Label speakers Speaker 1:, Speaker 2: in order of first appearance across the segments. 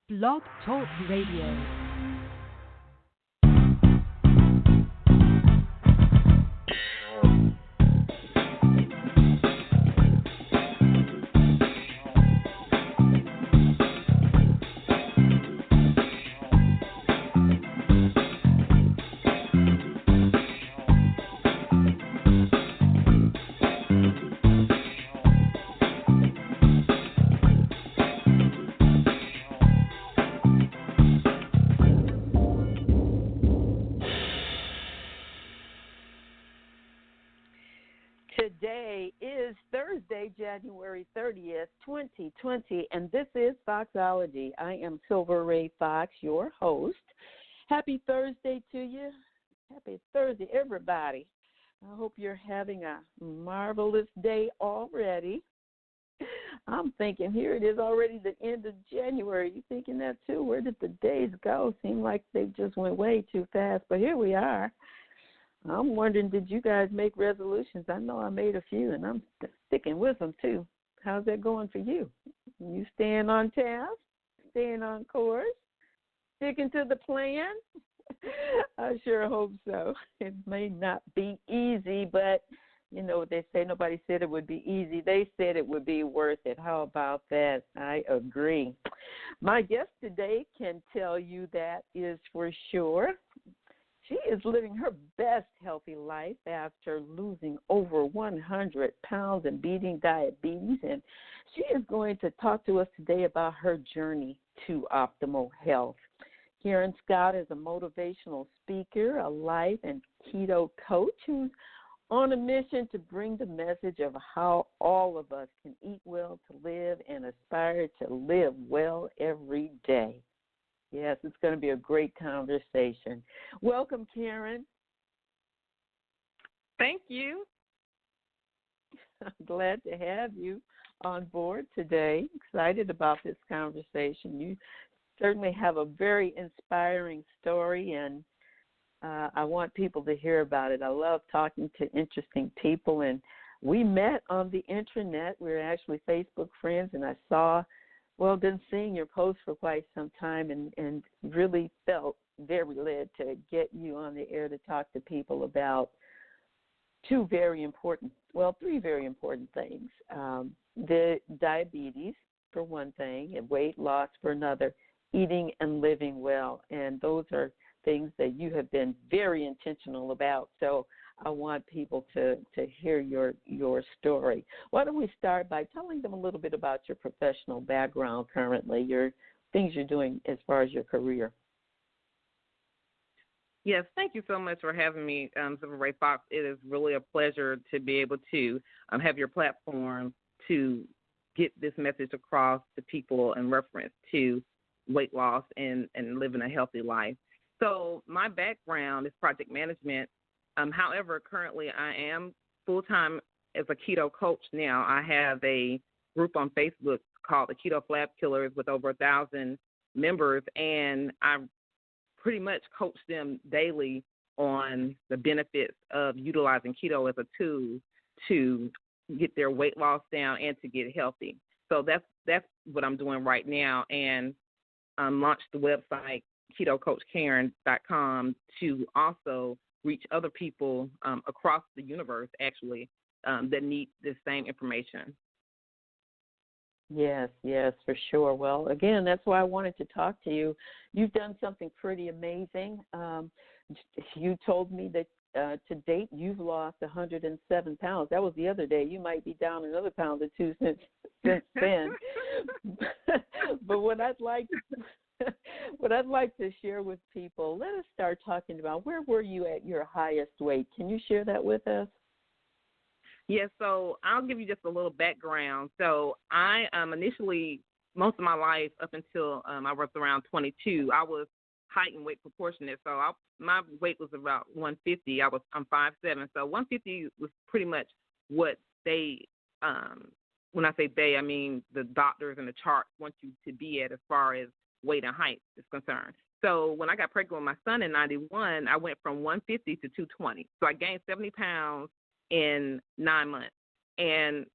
Speaker 1: Blog Talk Radio.
Speaker 2: Today is Thursday, January 30th, 2020, and this is Foxology. I am Silver Ray Fox, your host. Happy Thursday to you. Happy Thursday, everybody. I hope you're having a marvelous day already. I'm thinking, here it is already the end of January. You thinking that too? Where did the days go? Seem like they just went way too fast, but here we are. I'm wondering, did you guys make resolutions? I know I made a few, and I'm sticking with them, too. How's that going for you? You staying on task, staying on course, sticking to the plan? I sure hope so. It may not be easy, but, you know what they say, nobody said it would be easy. They said it would be worth it. How about that? I agree. My guest today can tell you that is for sure. She is living her best healthy life after losing over 100 pounds and beating diabetes. And she is going to talk to us today about her journey to optimal health. Karen Scott is a motivational speaker, a life and keto coach who's on a mission to bring the message of how all of us can eat well to live and aspire to live well every day. Yes, it's going to be a great conversation. Welcome, Karen.
Speaker 3: Thank you.
Speaker 2: I'm glad to have you on board today. Excited about this conversation. You certainly have a very inspiring story, and I want people to hear about it. I love talking to interesting people, and we met on the internet. We were actually Facebook friends, and I been seeing your post for quite some time and really felt very led to get you on the air to talk to people about three very important things. The diabetes, for one thing, and weight loss for another, eating and living well. And those are things that you have been very intentional about. So I want people to hear your story. Why don't we start by telling them a little bit about your professional background currently, your things you're doing as far as your career.
Speaker 3: Yes, thank you so much for having me, Silver Ray Fox. It is really a pleasure to be able to have your platform to get this message across to people in reference to weight loss and living a healthy life. So my background is project management. However, currently I am full-time as a keto coach now. I have a group on Facebook called the Keto Flab Killers with over 1,000 members, and I pretty much coach them daily on the benefits of utilizing keto as a tool to get their weight loss down and to get healthy. So that's what I'm doing right now, and launched the website ketocoachkaren.com to also reach other people across the universe, actually, that need the same information.
Speaker 2: Yes, for sure. Well, again, that's why I wanted to talk to you. You've done something pretty amazing. You told me that to date you've lost 107 pounds. That was the other day. You might be down another pound or two since then. But what I'd like to share with people, let us start talking about where were you at your highest weight. Can you share that with us?
Speaker 3: Yes, so I'll give you just a little background. So I initially, most of my life up until I was around 22, I was height and weight proportionate. So my weight was about 150. I'm 5'7", so 150 was pretty much what they, when I say they, I mean the doctors and the charts want you to be at as far as weight and height is concerned. So when I got pregnant with my son in 91, I went from 150 to 220. So I gained 70 pounds in 9 months. And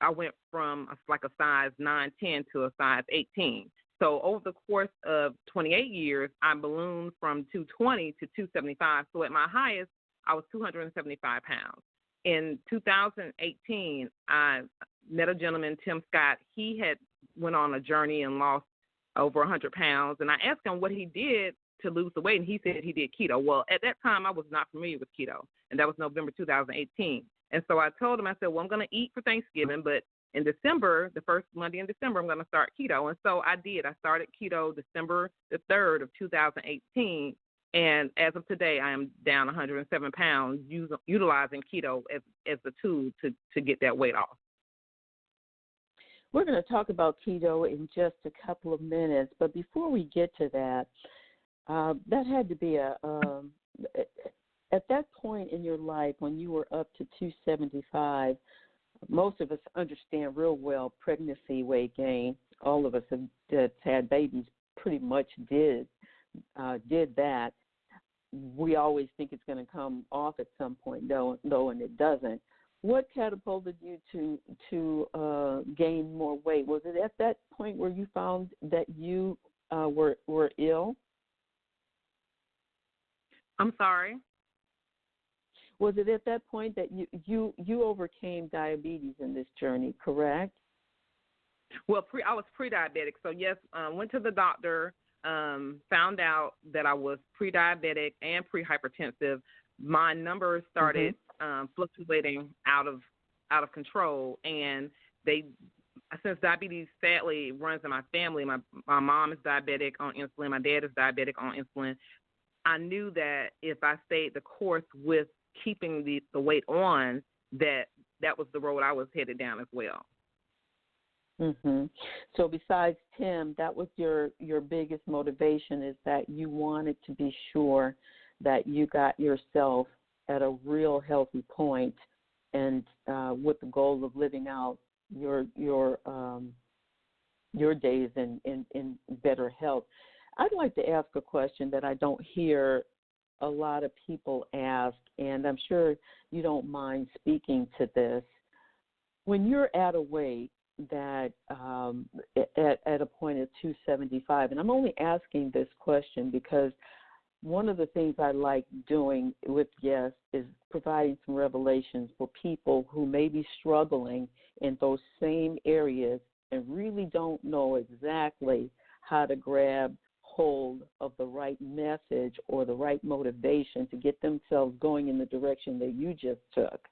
Speaker 3: I went from like a size 9, 10 to a size 18. So over the course of 28 years, I ballooned from 220 to 275. So at my highest, I was 275 pounds. In 2018, I met a gentleman, Tim Scott. He had went on a journey and lost over 100 pounds. And I asked him what he did to lose the weight, and he said he did keto. Well, at that time, I was not familiar with keto, and that was November 2018. And so I told him, I said, well, I'm going to eat for Thanksgiving, but in December, the first Monday in December, I'm going to start keto. And so I did. I started keto December the 3rd of 2018. And as of today, I am down 107 pounds utilizing keto as a tool to get that weight off.
Speaker 2: We're going to talk about keto in just a couple of minutes. But before we get to that, that had to be at that point in your life when you were up to 275, most of us understand real well pregnancy weight gain. All of us that's had babies pretty much did that. We always think it's going to come off at some point, though, and it doesn't. What catapulted you to gain more weight? Was it at that point where you found that you were ill?
Speaker 3: I'm sorry?
Speaker 2: Was it at that point that you overcame diabetes in this journey, correct?
Speaker 3: Well, I was pre-diabetic, so yes, went to the doctor, found out that I was pre-diabetic and pre-hypertensive. My numbers started fluctuating out of control, and since diabetes sadly runs in my family, my mom is diabetic on insulin, my dad is diabetic on insulin. I knew that if I stayed the course with keeping the weight on, that was the road I was headed down as well.
Speaker 2: Mm-hmm. So besides Tim, that was your biggest motivation, is that you wanted to be sure that you got yourself at a real healthy point, and with the goal of living out your days in better health. I'd like to ask a question that I don't hear a lot of people ask, and I'm sure you don't mind speaking to this. When you're at a weight that at a point of 275, and I'm only asking this question because one of the things I like doing with guests is providing some revelations for people who may be struggling in those same areas and really don't know exactly how to grab hold of the right message or the right motivation to get themselves going in the direction that you just took.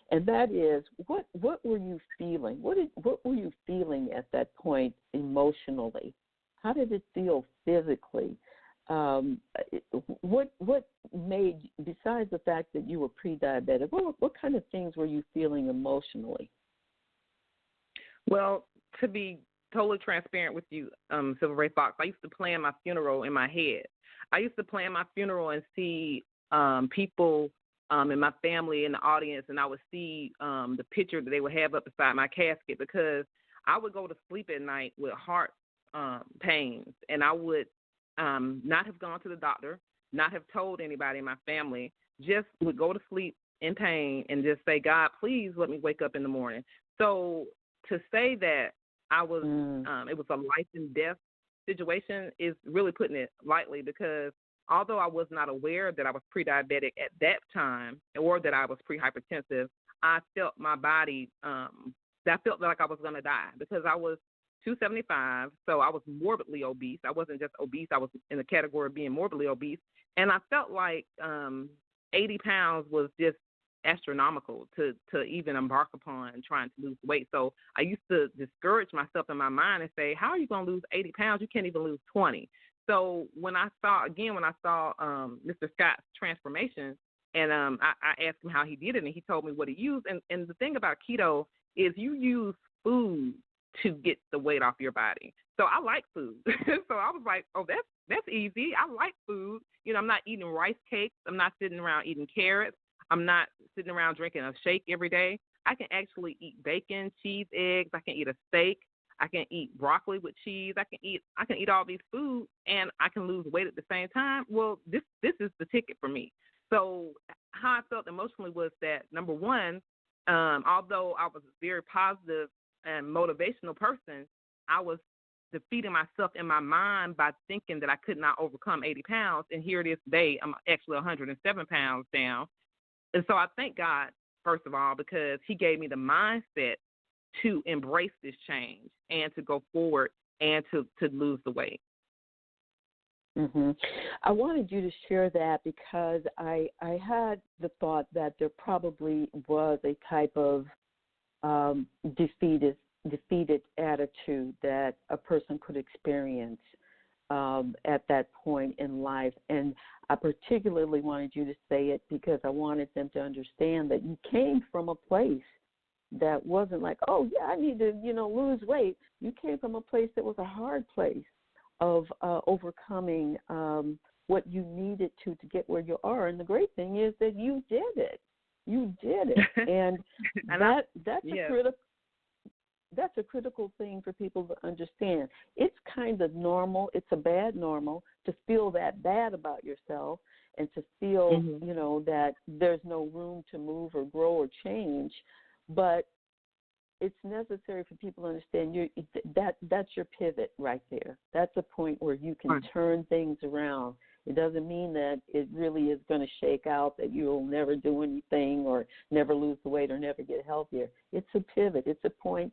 Speaker 2: And that is, what were you feeling? What were you feeling at that point emotionally? How did it feel physically? What made, besides the fact that you were pre-diabetic, what kind of things were you feeling emotionally?
Speaker 3: Well, to be totally transparent with you, Silver Ray Fox, I used to plan my funeral in my head. I used to plan my funeral and see people in my family in the audience, and I would see the picture that they would have up beside my casket, because I would go to sleep at night with heart pains, and I would not have gone to the doctor, not have told anybody in my family, just would go to sleep in pain and just say, God, please let me wake up in the morning. So to say that I was, it was a life and death situation is really putting it lightly, because although I was not aware that I was pre-diabetic at that time or that I was pre-hypertensive, I felt my body, I felt like I was going to die, because I was 275, so I was morbidly obese. I wasn't just obese. I was in the category of being morbidly obese. And I felt like 80 pounds was just astronomical to even embark upon trying to lose weight. So I used to discourage myself in my mind and say, how are you going to lose 80 pounds? You can't even lose 20. So when I saw Mr. Scott's transformation, and I asked him how he did it, and he told me what he used. And the thing about keto is you use food to get the weight off your body. So I like food. So I was like, oh, that's easy. I like food. You know, I'm not eating rice cakes. I'm not sitting around eating carrots. I'm not sitting around drinking a shake every day. I can actually eat bacon, cheese, eggs. I can eat a steak. I can eat broccoli with cheese. I can eat all these foods, and I can lose weight at the same time. Well, this is the ticket for me. So how I felt emotionally was that, number one, although I was a very positive and motivational person, I was defeating myself in my mind by thinking that I could not overcome 80 pounds. And here it is today, I'm actually 107 pounds down. And so I thank God, first of all, because he gave me the mindset to embrace this change and to go forward and to lose the weight.
Speaker 2: Mm-hmm. I wanted you to share that because I had the thought that there probably was a type of defeated attitude that a person could experience at that point in life. And I particularly wanted you to say it because I wanted them to understand that you came from a place that wasn't like, oh, yeah, I need to, lose weight. You came from a place that was a hard place of overcoming what you needed to get where you are. And the great thing is that you did it. You did it. And that's a critical thing for people to understand. It's kind of normal. It's a bad normal to feel that bad about yourself and to feel, that there's no room to move or grow or change. But it's necessary for people to understand that's your pivot right there. That's a point where you can turn things around. It doesn't mean that it really is going to shake out, that you'll never do anything or never lose the weight or never get healthier. It's a pivot. It's a point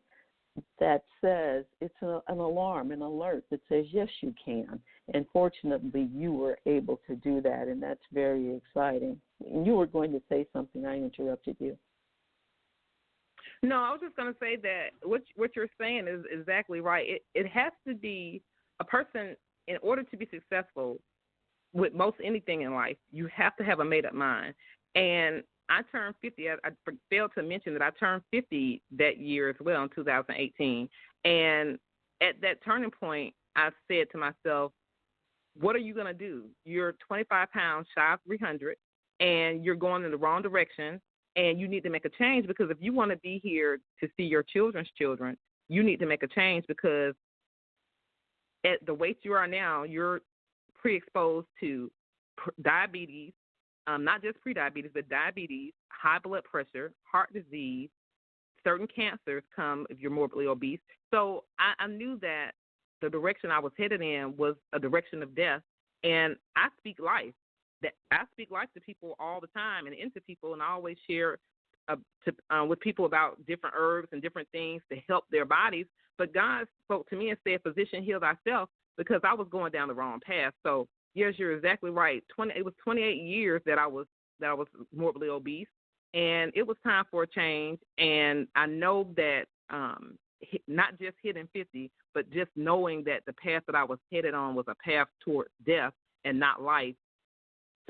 Speaker 2: that says, it's an alarm, an alert that says, yes, you can. And fortunately, you were able to do that, and that's very exciting. And you were going to say something. I interrupted you.
Speaker 3: No, I was just going to say that what you're saying is exactly right. It has to be a person, in order to be successful with most anything in life, you have to have a made-up mind. And I turned 50. I failed to mention that I turned 50 that year as well in 2018. And at that turning point, I said to myself, what are you going to do? You're 25 pounds shy of 300, and you're going in the wrong direction. And you need to make a change, because if you want to be here to see your children's children, you need to make a change, because at the weight you are now, you're pre-exposed to diabetes, not just pre-diabetes, but diabetes, high blood pressure, heart disease, certain cancers come if you're morbidly obese. So I knew that the direction I was headed in was a direction of death, and I speak life. That I speak life to people all the time and into people, and I always share with people about different herbs and different things to help their bodies. But God spoke to me and said, physician, heal thyself, because I was going down the wrong path. So, yes, you're exactly right. It was 28 years that I was morbidly obese, and it was time for a change. And I know that not just hitting 50, but just knowing that the path that I was headed on was a path towards death and not life,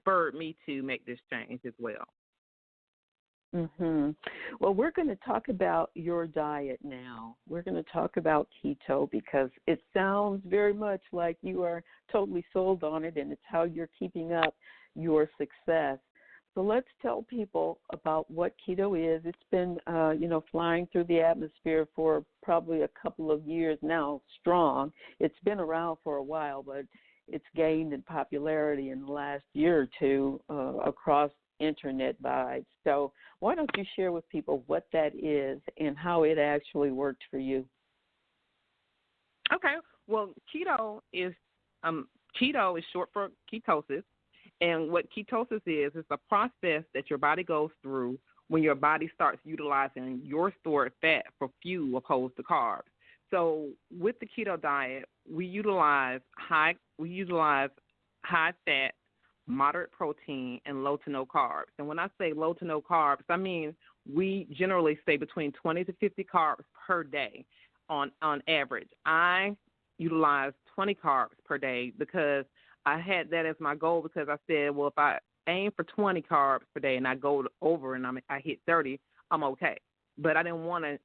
Speaker 3: spurred me to make this change as well.
Speaker 2: Mm-hmm. Well, we're going to talk about your diet now. We're going to talk about keto because it sounds very much like you are totally sold on it, and it's how you're keeping up your success. So let's tell people about what keto is. It's been, flying through the atmosphere for probably a couple of years now, strong. It's been around for a while, but it's gained in popularity in the last year or two across internet vibes. So why don't you share with people what that is and how it actually worked for you?
Speaker 3: Okay. Well, keto is short for ketosis, and what ketosis is a process that your body goes through when your body starts utilizing your stored fat for fuel opposed to carbs. So with the keto diet, we utilize high fat, moderate protein, and low to no carbs. And when I say low to no carbs, I mean we generally say between 20 to 50 carbs per day on average. I utilize 20 carbs per day because I had that as my goal, because I said, well, if I aim for 20 carbs per day and I go over and I hit 30, I'm okay. But I didn't want to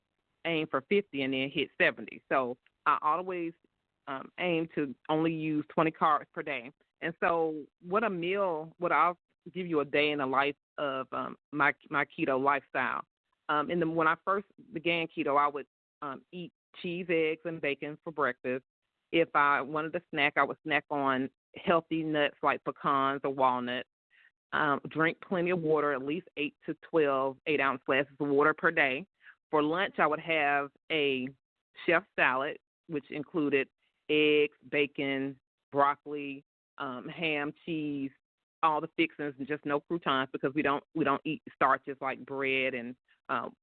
Speaker 3: aim for 50 and then hit 70. So I always aim to only use 20 carbs per day. And so what I'll give you a day in the life of my keto lifestyle. When I first began keto, I would eat cheese, eggs, and bacon for breakfast. If I wanted a snack, I would snack on healthy nuts like pecans or walnuts. Drink plenty of water, at least 8 to 12 8-ounce glasses of water per day. For lunch, I would have a chef salad, which included eggs, bacon, broccoli, ham, cheese, all the fixings, and just no croutons because we don't eat starches like bread and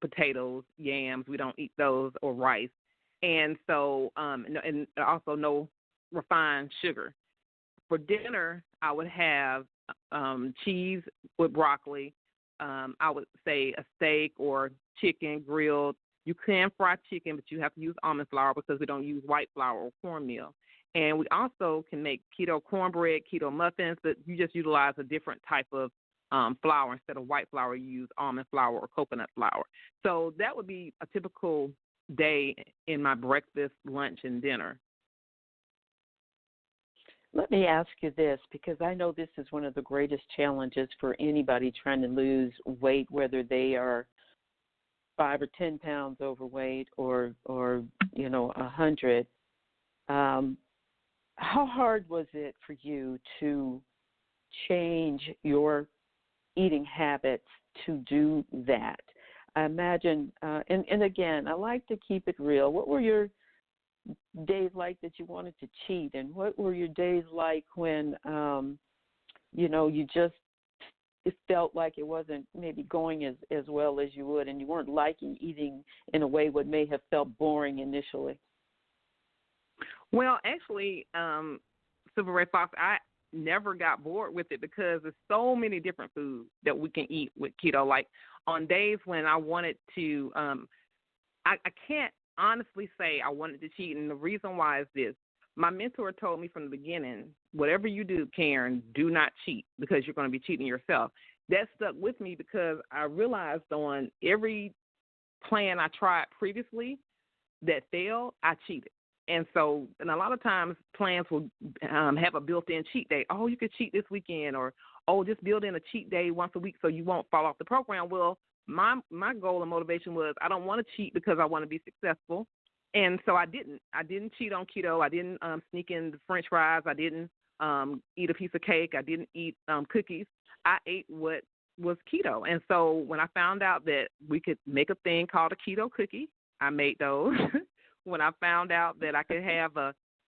Speaker 3: potatoes, yams. We don't eat those or rice, and so and also no refined sugar. For dinner, I would have cheese with broccoli. I would say a steak or chicken grilled. You can fry chicken, but you have to use almond flour because we don't use white flour or cornmeal. And we also can make keto cornbread, keto muffins, but you just utilize a different type of flour. Instead of white flour, you use almond flour or coconut flour. So that would be a typical day in my breakfast, lunch, and dinner.
Speaker 2: Let me ask you this, because I know this is one of the greatest challenges for anybody trying to lose weight, whether they are 5 or 10 pounds overweight or 100. How hard was it for you to change your eating habits to do that? I imagine, and again, I like to keep it real. What were your days like that you wanted to cheat, and what were your days like when you just it felt like it wasn't maybe going as well as you would, and you weren't liking eating in a way what may have felt boring initially?
Speaker 3: Well, actually, Silver Ray Fox, I never got bored with it because there's so many different foods that we can eat with keto. Like on days when I wanted to, I can't honestly say I wanted to cheat, and the reason why is this. My mentor told me from the beginning, whatever you do, Karen, do not cheat because you're going to be cheating yourself. That stuck with me because I realized on every plan I tried previously that failed, I cheated. And so, and a lot of times plans will have a built-in cheat day. Oh, you could cheat this weekend, or, oh, just build in a cheat day once a week so you won't fall off the program. Well, my goal and motivation was I don't want to cheat because I want to be successful. And so I didn't cheat on keto. I didn't sneak in the French fries. I didn't eat a piece of cake. I didn't eat cookies. I ate what was keto. And so when I found out that we could make a thing called a keto cookie, I made those. When I found out that I could have a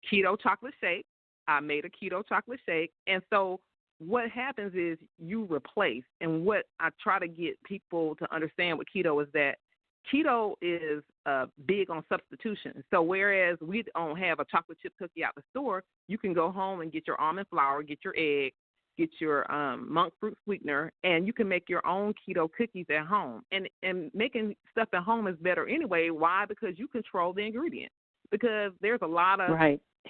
Speaker 3: keto chocolate shake, I made a keto chocolate shake. And so what happens is you replace. And what I try to get people to understand with keto is that keto is big on substitution. So whereas we don't have a chocolate chip cookie out the store, you can go home and get your almond flour, get your egg, get your monk fruit sweetener, and you can make your own keto cookies at home. And making stuff at home is better anyway. Why? Because you control the ingredients. Because there's a lot of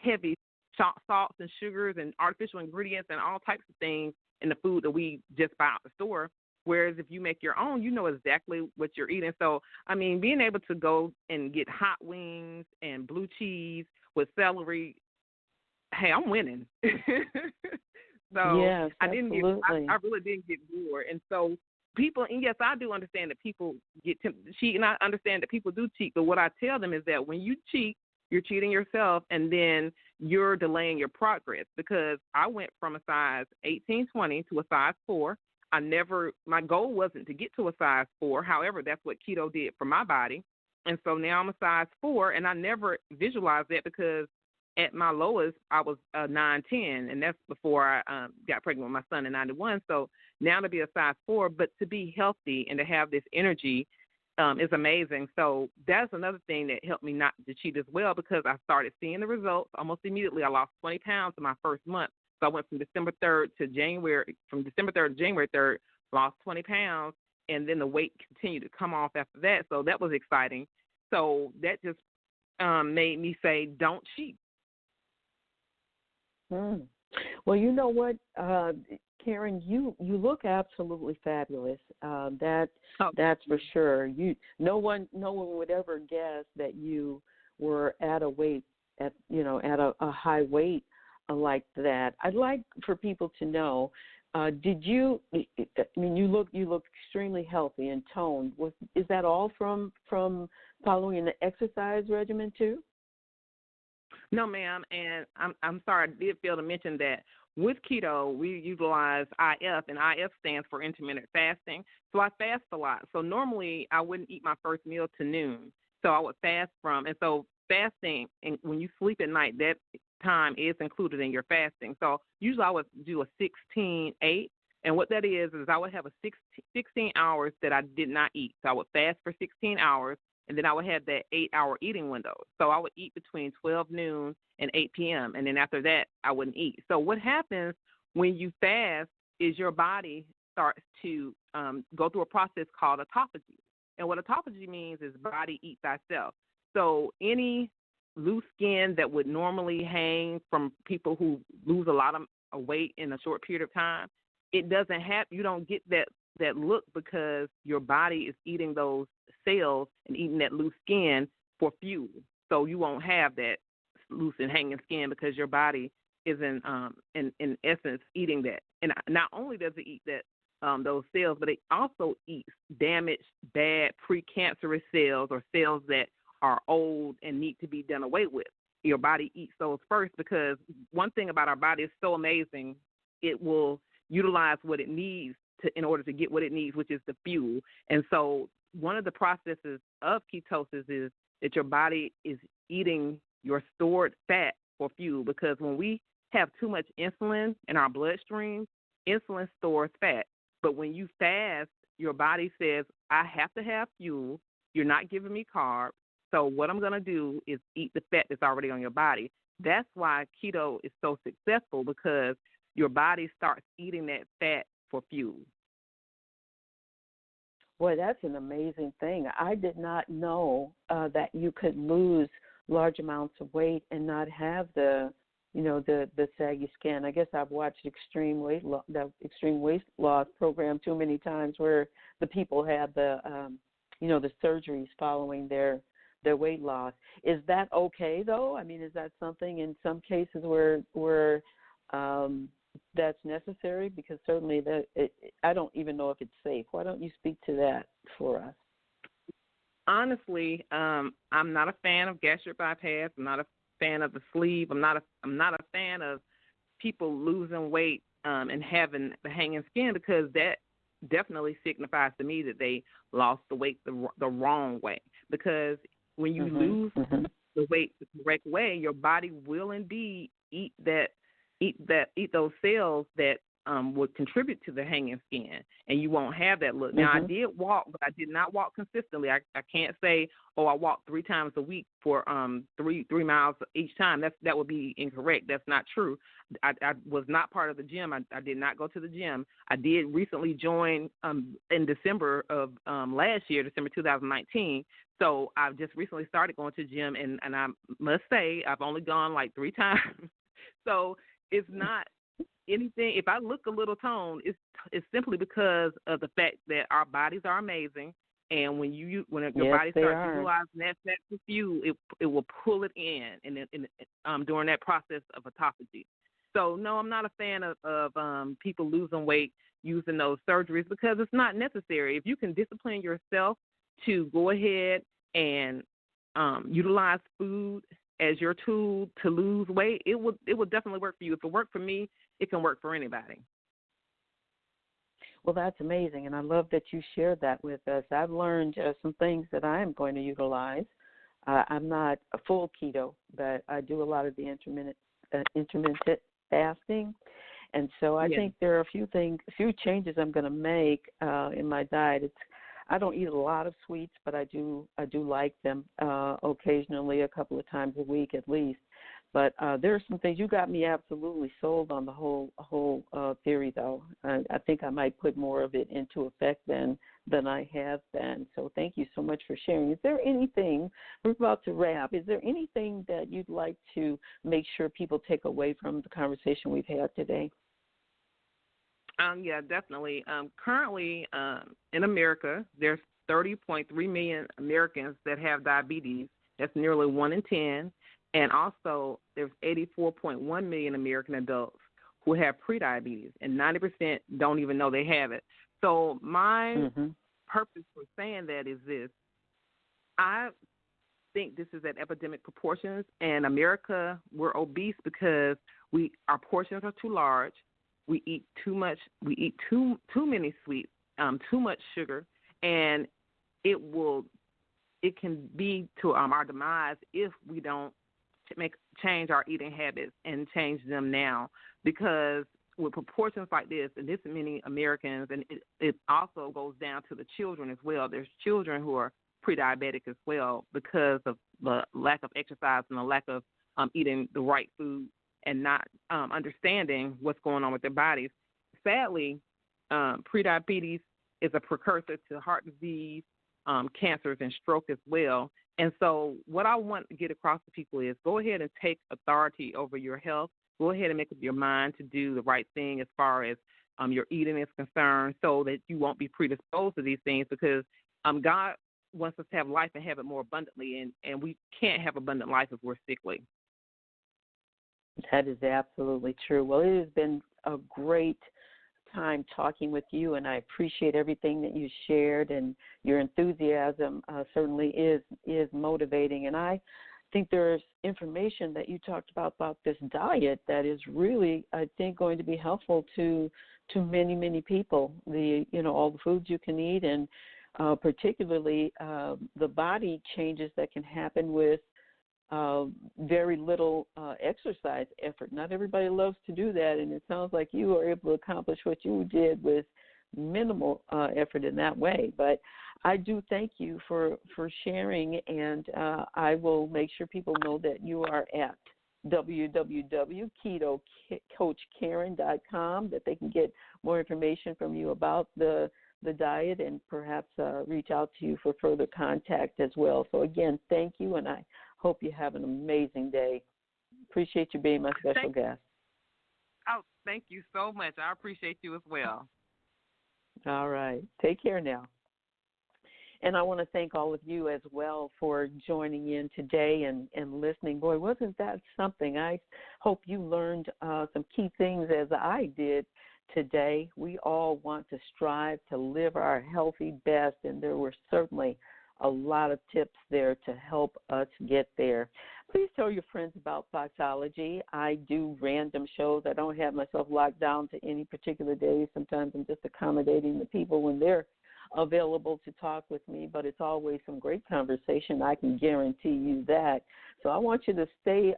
Speaker 3: heavy salts and sugars and artificial ingredients and all types of things in the food that we just buy out the store. Whereas if you make your own, you know exactly what you're eating. So, I mean, being able to go and get hot wings and blue cheese with celery, hey, I'm winning. So
Speaker 2: yes,
Speaker 3: I really didn't get bored. And so people, and yes, I do understand that people get tempted to cheat, and I understand that people do cheat. But what I tell them is that when you cheat, you're cheating yourself, and then you're delaying your progress. Because I went from a size 18, 20 to a size 4. My goal wasn't to get to a size 4. However, that's what keto did for my body. And so now I'm a size 4, and I never visualized that because at my lowest, I was 9, 10, and that's before I got pregnant with my son in 91. So now to be a size 4, but to be healthy and to have this energy is amazing. So that's another thing that helped me not to cheat as well, because I started seeing the results almost immediately. I lost 20 pounds in my first month. So I went from December 3rd to January 3rd, lost 20 pounds, and then the weight continued to come off after that. So that was exciting. So that just made me say, don't cheat.
Speaker 2: Well, you know what, Karen, you look absolutely fabulous. That's for sure. No one would ever guess that you were at a weight at a high weight like that. I'd like for people to know, you look extremely healthy and toned. Is that all from following the exercise regimen too?
Speaker 3: No, ma'am, and I'm sorry, I did fail to mention that with keto, we utilize IF, and IF stands for intermittent fasting. So I fast a lot. So normally I wouldn't eat my first meal to noon. So I would fast and so fasting, and when you sleep at night, that time is included in your fasting. So usually I would do a 16-8. And what that is I would have 16 hours that I did not eat. So I would fast for 16 hours, and then I would have that 8-hour eating window. So I would eat between 12 noon and 8 p.m., and then after that, I wouldn't eat. So what happens when you fast is your body starts to go through a process called autophagy. And what autophagy means is body eat thyself. So any loose skin that would normally hang from people who lose a lot of weight in a short period of time, it doesn't have, you don't get that look because your body is eating those cells and eating that loose skin for fuel. So you won't have that loose and hanging skin because your body is in essence eating that. And not only does it eat that those cells, but it also eats damaged, bad, precancerous cells or cells that are old and need to be done away with. Your body eats those first because one thing about our body is so amazing, it will utilize what it needs in order to get what it needs, which is the fuel. And so one of the processes of ketosis is that your body is eating your stored fat for fuel, because when we have too much insulin in our bloodstream, insulin stores fat. But when you fast, your body says, I have to have fuel. You're not giving me carbs. So what I'm going to do is eat the fat that's already on your body. That's why keto is so successful, because your body starts eating that fat for fuel.
Speaker 2: Boy, that's an amazing thing. I did not know that you could lose large amounts of weight and not have the saggy skin. I guess I've watched the extreme weight loss program too many times, where the people had the surgeries following their weight loss. Is that okay though? I mean, is that something in some cases where that's necessary? Because certainly I don't even know if it's safe. Why don't you speak to that for us?
Speaker 3: Honestly, I'm not a fan of gastric bypass. I'm not a fan of the sleeve. I'm not a fan of people losing weight and having the hanging skin, because that definitely signifies to me that they lost the weight the wrong way. Because when you lose the weight the correct way, your body will indeed eat those cells that would contribute to the hanging skin, and you won't have that look. Now, I did walk, but I did not walk consistently. I can't say, I walked 3 times a week for 3 miles each time. That would be incorrect. That's not true. I was not part of the gym. I did not go to the gym. I did recently join in December of last year, December 2019. So I've just recently started going to the gym, and I must say I've only gone like 3 times. So it's not anything. If I look a little toned, it's simply because of the fact that our bodies are amazing, and when your body starts utilizing that fat for fuel, it will pull it in during that process of autophagy. So no, I'm not a fan of people losing weight using those surgeries, because it's not necessary. If you can discipline yourself to go ahead and utilize food as your tool to lose weight, it will definitely work for you. If it worked for me, it can work for anybody.
Speaker 2: Well, that's amazing, and I love that you shared that with us. I've learned some things that I am going to utilize. I'm not a full keto, but I do a lot of the intermittent fasting, and so I think there are a few changes I'm going to make in my diet. I don't eat a lot of sweets, but I do like them occasionally, a couple of times a week at least. But there are some things. You got me absolutely sold on the whole theory, though. I think I might put more of it into effect than I have been. So thank you so much for sharing. Is there anything, we're about to wrap, is there anything that you'd like to make sure people take away from the conversation we've had today?
Speaker 3: Yeah, definitely. Currently, in America, there's 30.3 million Americans that have diabetes. That's nearly 1 in 10. And also, there's 84.1 million American adults who have prediabetes, and 90% don't even know they have it. So my purpose for saying that is this. I think this is at epidemic proportions. In America, we're obese because our portions are too large. We eat too much. We eat too many sweets, too much sugar, and it will it can be to our demise if we don't change our eating habits and change them now. Because with proportions like this, and this many Americans, and it also goes down to the children as well. There's children who are pre-diabetic as well because of the lack of exercise and the lack of eating the right food and not understanding what's going on with their bodies. Sadly, pre-diabetes is a precursor to heart disease, cancers, and stroke as well. And so what I want to get across to people is go ahead and take authority over your health. Go ahead and make up your mind to do the right thing as far as your eating is concerned so that you won't be predisposed to these things, because God wants us to have life and have it more abundantly, and we can't have abundant life if we're sickly.
Speaker 2: That is absolutely true. Well, it has been a great time talking with you, and I appreciate everything that you shared, and your enthusiasm certainly is motivating. And I think there's information that you talked about this diet that is really, I think, going to be helpful to many people. All the foods you can eat, and particularly the body changes that can happen with very little exercise effort. Not everybody loves to do that, and it sounds like you are able to accomplish what you did with minimal effort in that way. But I do thank you for sharing, and I will make sure people know that you are at www.ketocoachkaren.com, that they can get more information from you about the diet and perhaps reach out to you for further contact as well. So again, thank you, and I hope you have an amazing day. Appreciate you being my special guest.
Speaker 3: Oh, thank you so much. I appreciate you as well.
Speaker 2: All right. Take care now. And I want to thank all of you as well for joining in today and listening. Boy, wasn't that something? I hope you learned some key things as I did today. We all want to strive to live our healthy best, and there were certainly a lot of tips there to help us get there. Please tell your friends about Foxology. I do random shows. I don't have myself locked down to any particular day. Sometimes I'm just accommodating the people when they're available to talk with me, but it's always some great conversation. I can guarantee you that. So I want you to stay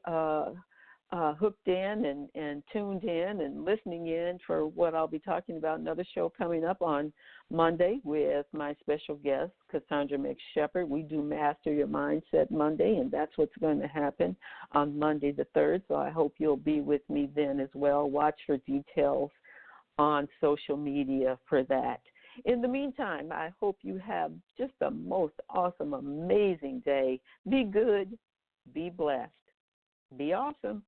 Speaker 2: hooked in and tuned in and listening in for what I'll be talking about. Another show coming up on Monday with my special guest, Cassandra McShepard. We do Master Your Mindset Monday, and that's what's going to happen on Monday the 3rd. So I hope you'll be with me then as well. Watch for details on social media for that. In the meantime, I hope you have just the most awesome, amazing day. Be good, be blessed, be awesome.